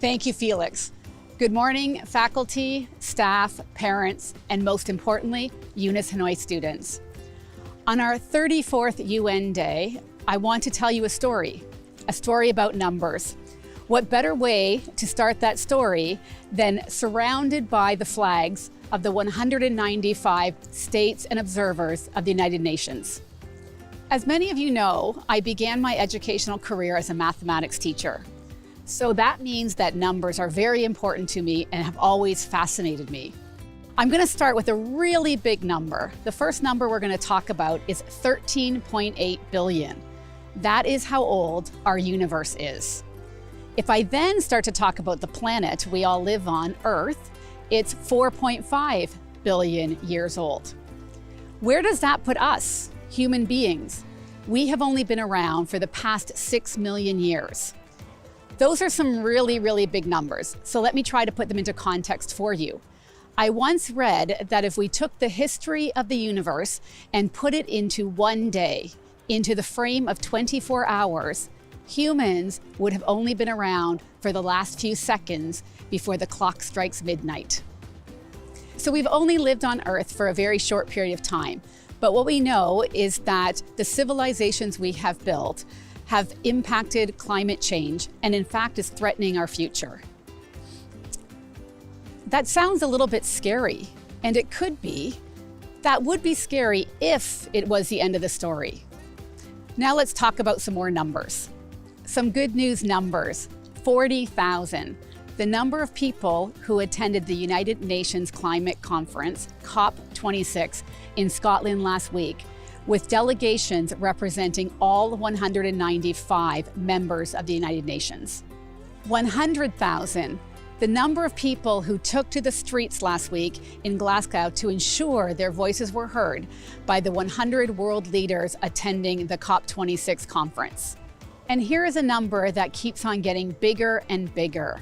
Thank you, Felix. Good morning, faculty, staff, parents, and most importantly, Eunice Hanoi students. On our 34th UN Day, I want to tell you a story about numbers. What better way to start that story than surrounded by the flags of the 195 states and observers of the United Nations. As many of you know, I began my educational career as a mathematics teacher. So that means that numbers are very important to me and have always fascinated me. I'm going to start with a really big number. The first number we're going to talk about is 13.8 billion. That is how old our universe is. If I then start to talk about the planet we all live on, Earth, it's 4.5 billion years old. Where does that put us, human beings? We have only been around for the past 6 million years. Those are some really, really big numbers. So let me try to put them into context for you. I once read that if we took the history of the universe and put it into one day, into the frame of 24 hours, humans would have only been around for the last few seconds before the clock strikes midnight. So we've only lived on Earth for a very short period of time. But what we know is that the civilizations we have built have impacted climate change and in fact is threatening our future. That sounds a little bit scary, and it could be. That would be scary if it was the end of the story. Now let's talk about some more numbers. Some good news numbers, 40,000. The number of people who attended the United Nations Climate Conference, COP26, in Scotland last week, with delegations representing all 195 members of the United Nations. 100,000. The number of people who took to the streets last week in Glasgow to ensure their voices were heard by the 100 world leaders attending the COP26 conference. And here is a number that keeps on getting bigger and bigger.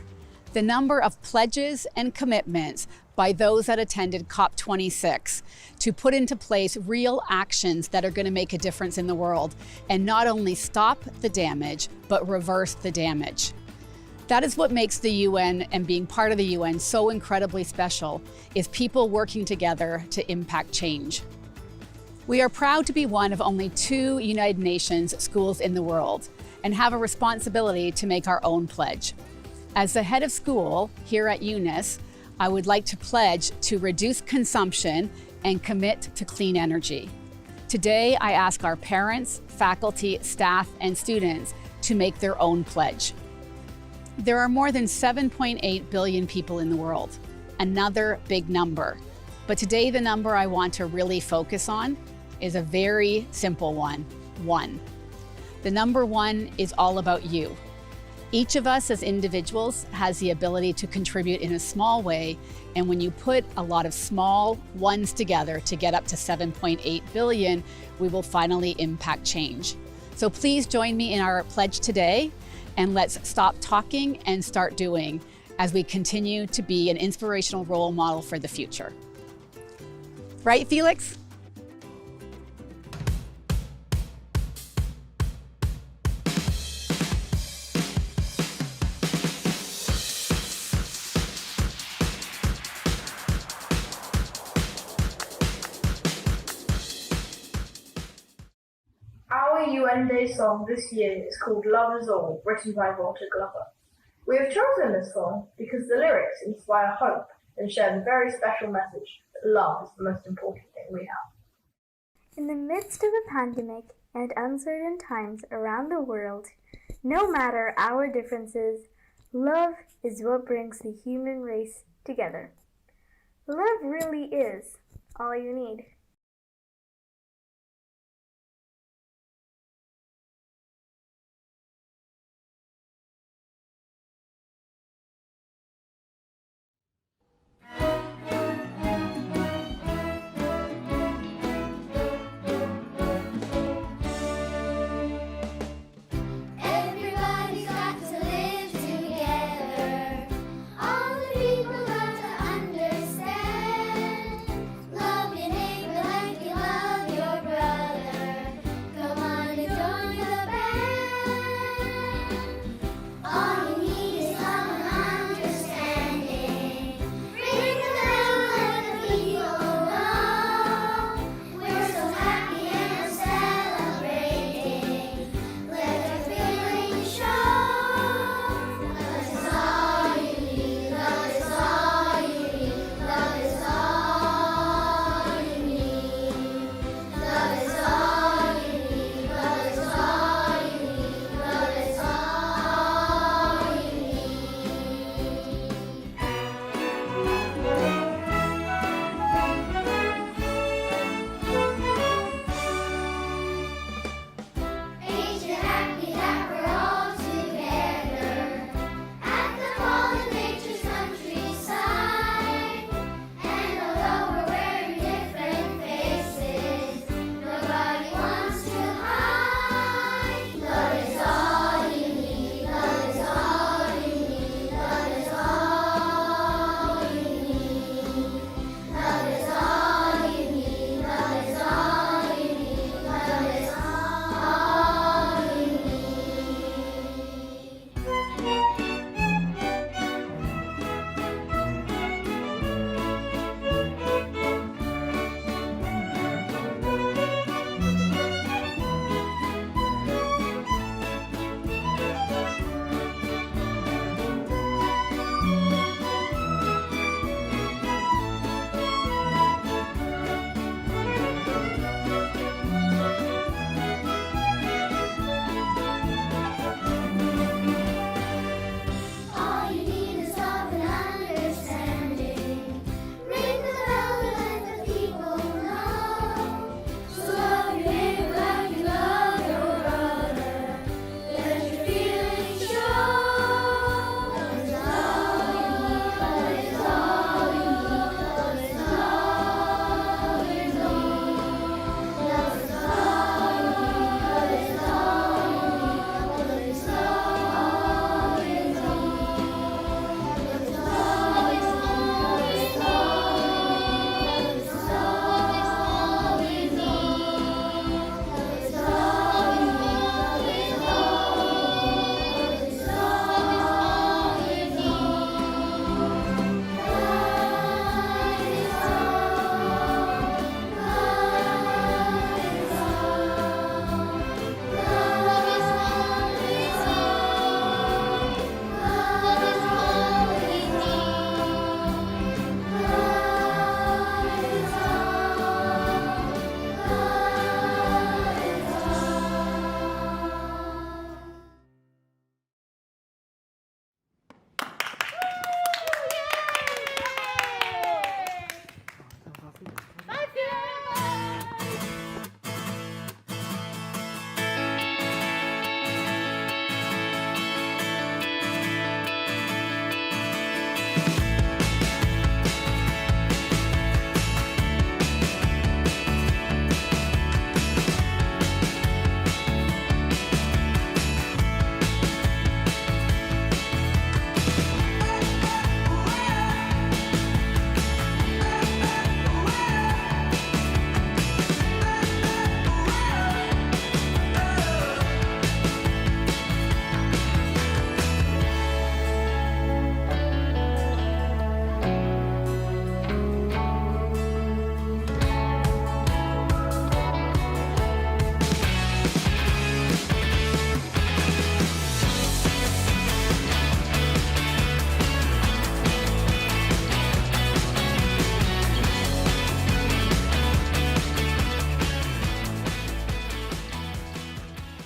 The number of pledges and commitments by those that attended COP26 to put into place real actions that are going to make a difference in the world and not only stop the damage, but reverse the damage. That is what makes the UN and being part of the UN so incredibly special, is people working together to impact change. We are proud to be one of only 2 United Nations schools in the world and have a responsibility to make our own pledge. As the head of school here at Eunice, I would like to pledge to reduce consumption and commit to clean energy. Today, I ask our parents, faculty, staff, and students to make their own pledge. There are more than 7.8 billion people in the world, another big number. But today, the number I want to really focus on is a very simple one, 1. The number 1 is all about you. Each of us as individuals has the ability to contribute in a small way, and when you put a lot of small ones together to get up to 7.8 billion, we will finally impact change. So please join me in our pledge today, and let's stop talking and start doing as we continue to be an inspirational role model for the future. Right, Felix? Our UN Day song this year is called Love Is All, written by Walter Glover. We have chosen this song because the lyrics inspire hope and share the very special message that love is the most important thing we have. In the midst of a pandemic and uncertain times around the world, no matter our differences, love is what brings the human race together. Love really is all you need. Everybody's got to live together. All the people got to understand. Love your neighbor.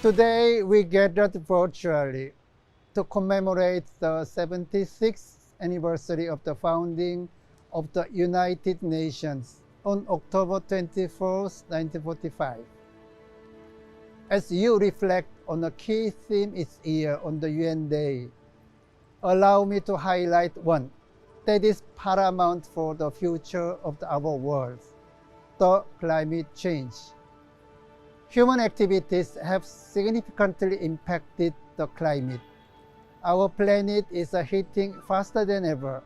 Today, we gathered virtually to commemorate the 76th anniversary of the founding of the United Nations on October 24th, 1945. As you reflect on a key theme each year on the UN Day, allow me to highlight one that is paramount for the future of our world, the climate change. Human activities have significantly impacted the climate. Our planet is heating faster than ever.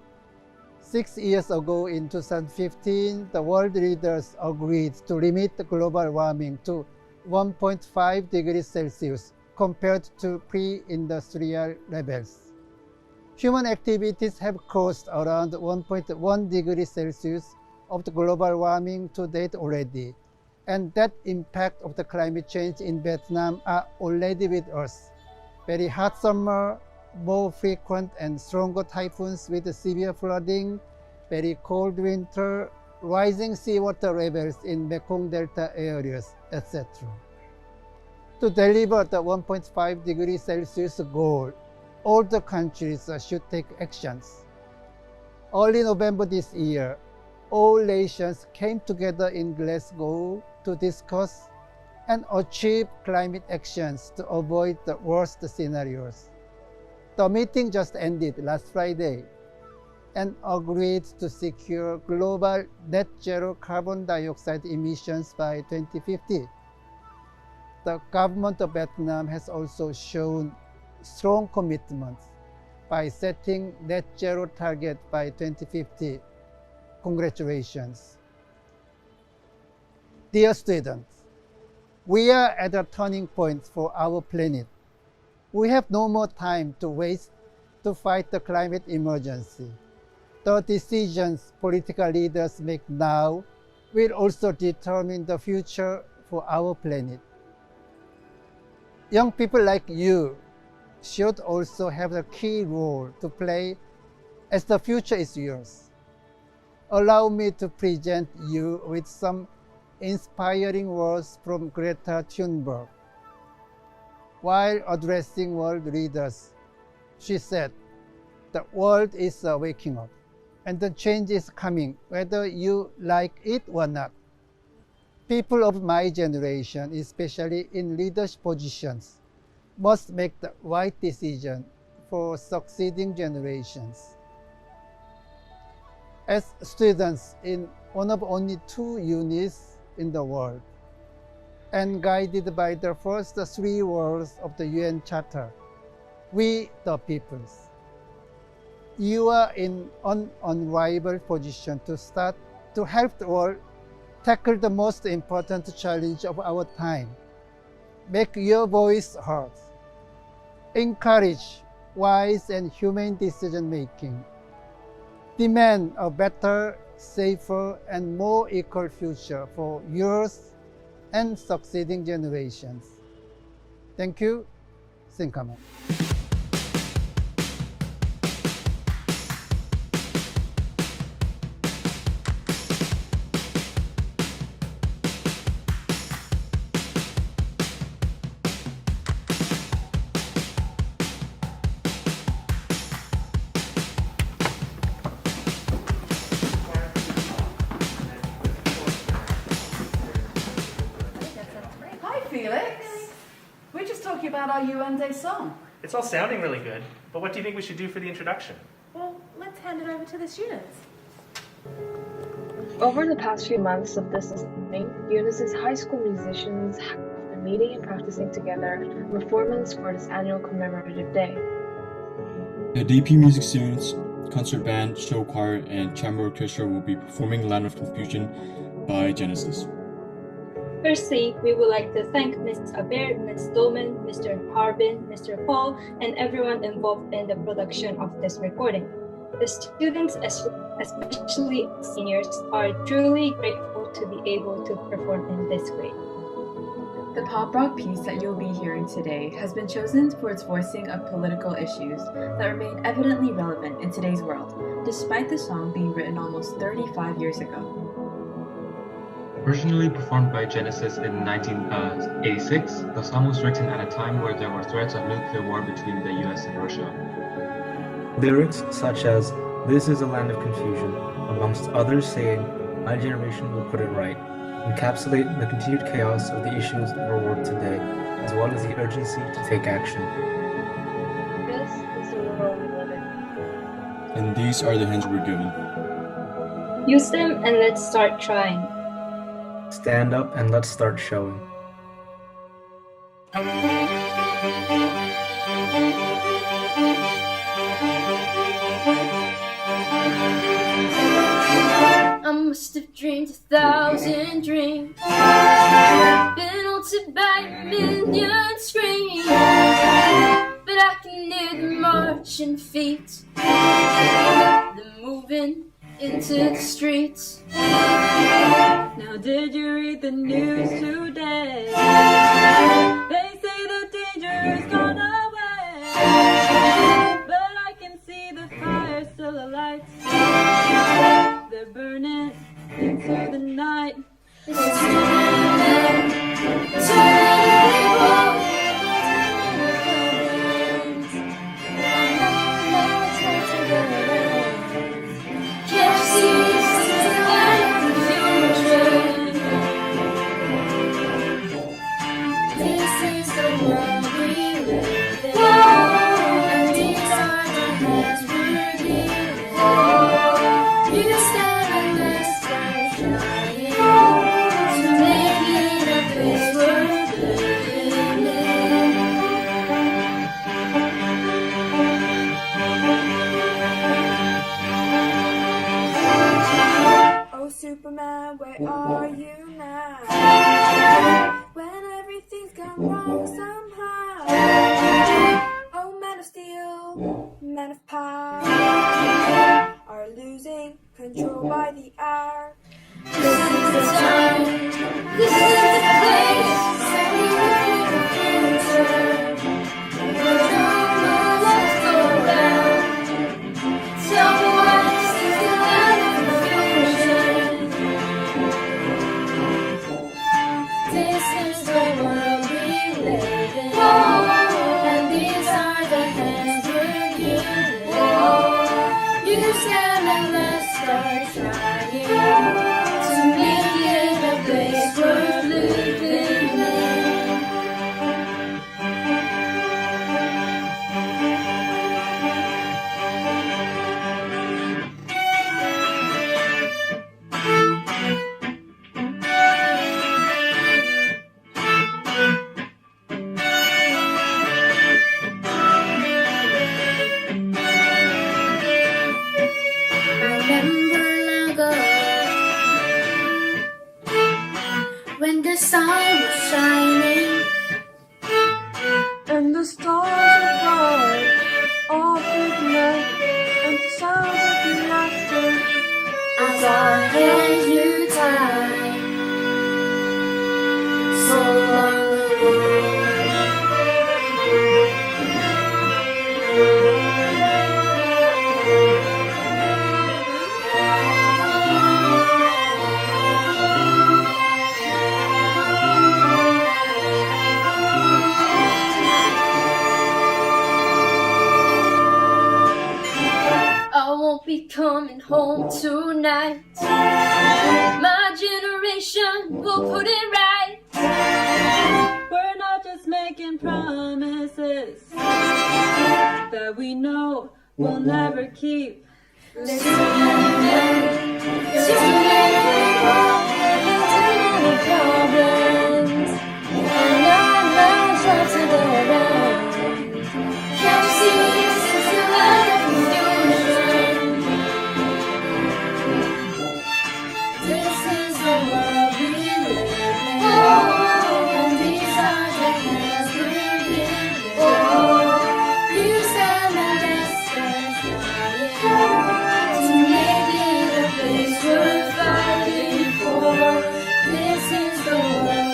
6 years ago, in 2015, the world leaders agreed to limit global warming to 1.5 degrees Celsius compared to pre-industrial levels. Human activities have caused around 1.1 degrees Celsius of the global warming to date already, and that impact of the climate change in Vietnam are already with us. Very hot summer, more frequent and stronger typhoons with severe flooding, very cold winter, rising seawater levels in Mekong Delta areas, etc. To deliver the 1.5 degrees Celsius goal, all the countries should take actions. Early November this year, all nations came together in Glasgow to discuss and achieve climate actions to avoid the worst scenarios. The meeting just ended last Friday and agreed to secure global net zero carbon dioxide emissions by 2050. The government of Vietnam has also shown strong commitment by setting net zero target by 2050. Congratulations. Dear students, we are at a turning point for our planet. We have no more time to waste to fight the climate emergency. The decisions political leaders make now will also determine the future for our planet. Young people like you should also have a key role to play as the future is yours. Allow me to present you with some inspiring words from Greta Thunberg. While addressing world leaders, she said, "The world is waking up, and the change is coming, whether you like it or not. People of my generation, especially in leadership positions, must make the right decision for succeeding generations." As students in one of only 2 units in the world, and guided by the first 3 words of the UN Charter, we the peoples, you are in an unrivaled position to start to help the world tackle the most important challenge of our time. Make your voice heard. Encourage wise and humane decision-making. Demand a better, safer, and more equal future for yours and succeeding generations. Thank you. Sinkaman. Hi, Felix. We're just talking about our UN Day song. It's all sounding really good, but what do you think we should do for the introduction? Well, let's hand it over to the students. Over the past few months of this listening, Eunice's high school musicians have been meeting and practicing together performance for this annual commemorative day. The DP music students, concert band, show choir, and chamber orchestra will be performing Land of Confusion by Genesis. Firstly, we would like to thank Ms. Aber, Ms. Dolman, Mr. Harbin, Mr. Paul, and everyone involved in the production of this recording. The students, especially seniors, are truly grateful to be able to perform in this way. The pop rock piece that you'll be hearing today has been chosen for its voicing of political issues that remain evidently relevant in today's world, despite the song being written almost 35 years ago. Originally performed by Genesis in 1986, the song was written at a time where there were threats of nuclear war between the US and Russia. Lyrics such as "This is a land of confusion," amongst others saying, "My generation will put it right," encapsulate the continued chaos of the issues of our world today, as well as the urgency to take action. This is the world we live in. And these are the hints we're given. Use them and let's start trying. Stand up and let's start showing. I must have dreamed 1,000 dreams, been haunted by a million screams, but I can hear the marching feet, the moving into the streets. Now did you read the news today? They say the danger is gone away, but I can see the fire still alight. They're burning into the night. Superman, where are you now? When everything's gone wrong somehow. Oh, Man of Steel, Man of Power are losing control by the hour. This is the time, this is the place, and we live in the future. Where no more lights go round. Tell me why this is the land of confusion. This is the world we live in, and these are the hands we're given. Use them and let's start trying to make it a place worth living in. When the sun was shining and the stars were bright, all through the night, and the sound of your laughter as our hands you tied so long ago. I won't be coming home tonight. My generation will put it right. We're not just making promises that we know we'll never keep. There's too many problems, and our lives are to go around. Can't you see this is the land of confusion? This is the world we live in, and these are the hands we're given. Use them and let's start trying to make it a place worth fighting for. This is the world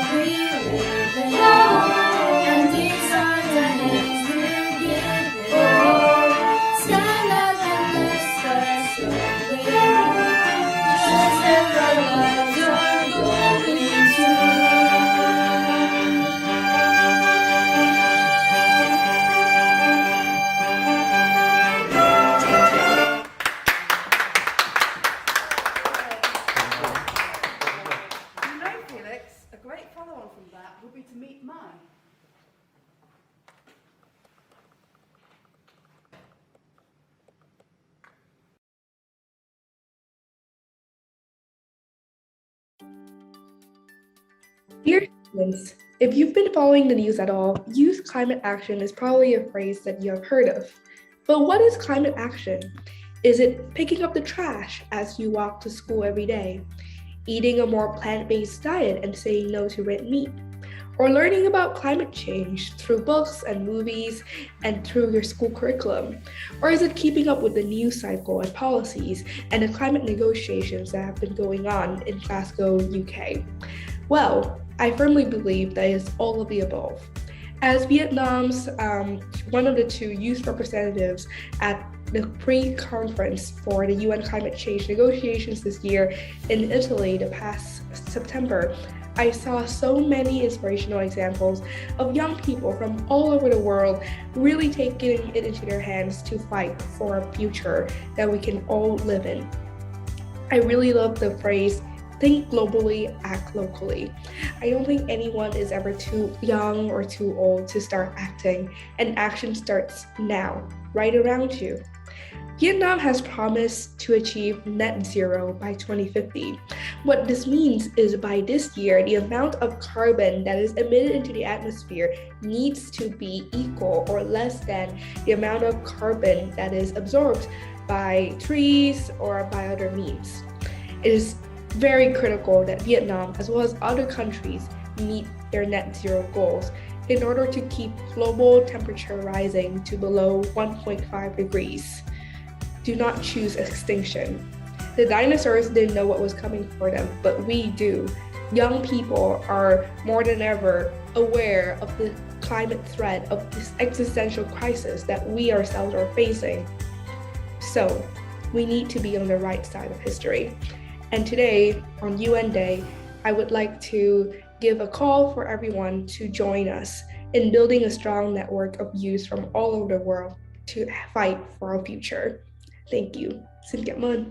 Dear students, if you've been following the news at all, youth climate action is probably a phrase that you have heard of. But what is climate action? Is it picking up the trash as you walk to school every day? Eating a more plant-based diet and saying no to red meat? Or learning about climate change through books and movies and through your school curriculum? Or is it keeping up with the news cycle and policies and the climate negotiations that have been going on in Glasgow, UK? Well, I firmly believe that it's all of the above. As Vietnam's one of the 2 youth representatives at the pre-conference for the UN climate change negotiations this year in Italy the past September, I saw so many inspirational examples of young people from all over the world really taking it into their hands to fight for a future that we can all live in. I really love the phrase, think globally, act locally. I don't think anyone is ever too young or too old to start acting, and action starts now, right around you. Vietnam has promised to achieve net zero by 2050. What this means is by this year, the amount of carbon that is emitted into the atmosphere needs to be equal or less than the amount of carbon that is absorbed by trees or by other means. It is very critical that Vietnam, as well as other countries, meet their net zero goals in order to keep global temperature rising to below 1.5 degrees. Do not choose extinction. The dinosaurs didn't know what was coming for them, but we do. Young people are more than ever aware of the climate threat, of this existential crisis that we ourselves are facing. So, we need to be on the right side of history. And today, on UN Day, I would like to give a call for everyone to join us in building a strong network of youth from all over the world to fight for our future. Thank you. Xin cảm ơn.